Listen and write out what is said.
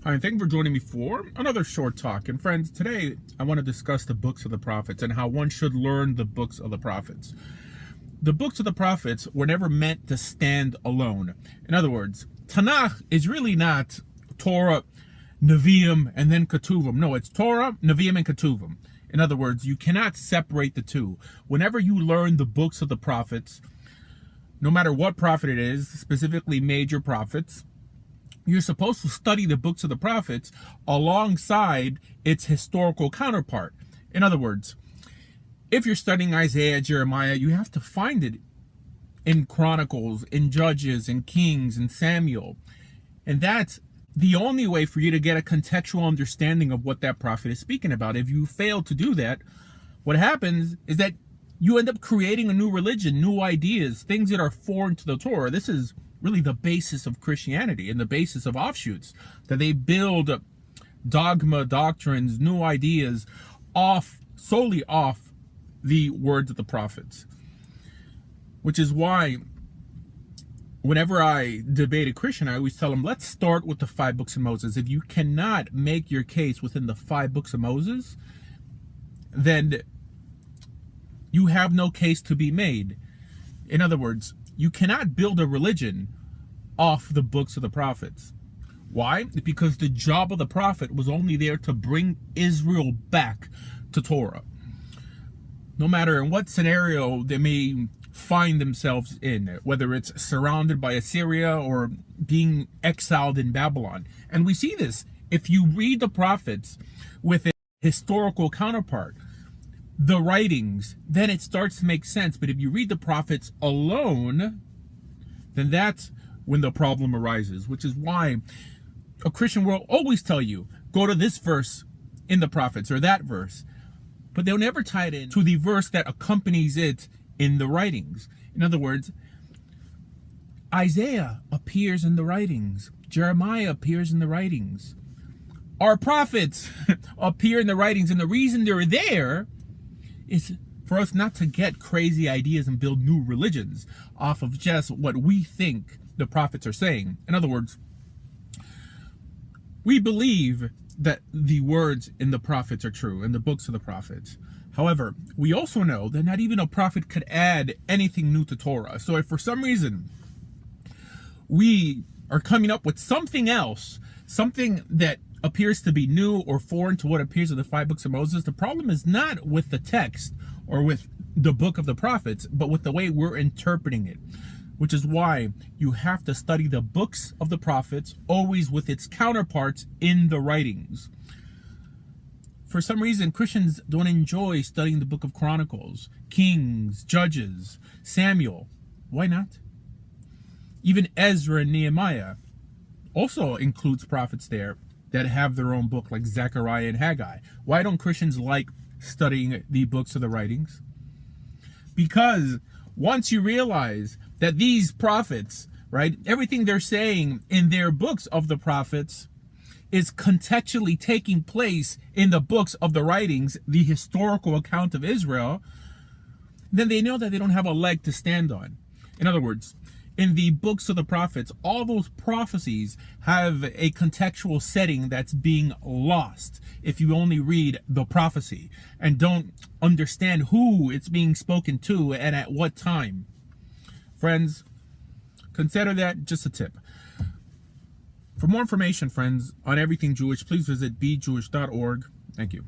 Hi, and thank you for joining me for another short talk. And friends, today I want to discuss the books of the prophets and how one should learn the books of the prophets. The books of the prophets were never meant to stand alone. In other words, Tanakh is really not Torah, Nevi'im, and then Ketuvim. No, it's Torah, Nevi'im, and Ketuvim. In other words, you cannot separate the two. Whenever you learn the books of the prophets, no matter what prophet it is, specifically major prophets, you're supposed to study the books of the prophets alongside its historical counterpart. In other words, if you're studying Isaiah, Jeremiah, you have to find it in Chronicles, in Judges, in Kings, in Samuel. And that's the only way for you to get a contextual understanding of what that prophet is speaking about. If you fail to do that, what happens is that you end up creating a new religion, new ideas, things that are foreign to the Torah. This is really the basis of Christianity and the basis of offshoots, that they build dogma, doctrines, new ideas solely off the words of the prophets. Which is why whenever I debate a Christian, I always tell them, let's start with the 5 books of Moses. If you cannot make your case within the 5 books of Moses, then you have no case to be made. In other words, you cannot build a religion off the books of the prophets. Why? Because the job of the prophet was only there to bring Israel back to Torah. No matter in what scenario they may find themselves in, whether it's surrounded by Assyria or being exiled in Babylon. And we see this if you read the prophets with a historical counterpart, the writings, then it starts to make sense. But if you read the prophets alone, then that's when the problem arises, which is why a Christian will always tell you, go to this verse in the prophets or that verse, but they'll never tie it in to the verse that accompanies it in the writings. In other words, Isaiah appears in the writings, Jeremiah appears in the writings, our prophets appear in the writings, and the reason they're there is for us not to get crazy ideas and build new religions off of just what we think the prophets are saying. In other words, we believe that the words in the prophets are true, in the books of the prophets. However, we also know that not even a prophet could add anything new to Torah. So if for some reason we are coming up with something else, something that appears to be new or foreign to what appears in the 5 books of Moses, the problem is not with the text or with the book of the prophets, but with the way we're interpreting it. Which is why you have to study the books of the prophets always with its counterparts in the writings. For some reason, Christians don't enjoy studying the book of Chronicles, Kings, Judges, Samuel. Why not? Even Ezra and Nehemiah also includes prophets there that have their own book, like Zechariah and Haggai. Why don't Christians like studying the books of the writings? Because once you realize that these prophets, right, everything they're saying in their books of the prophets is contextually taking place in the books of the writings, the historical account of Israel, then they know that they don't have a leg to stand on. In other words, in the books of the prophets, all those prophecies have a contextual setting that's being lost if you only read the prophecy and don't understand who it's being spoken to and at what time. Friends, consider that just a tip. For more information, friends, on everything Jewish, please visit bejewish.org. Thank you.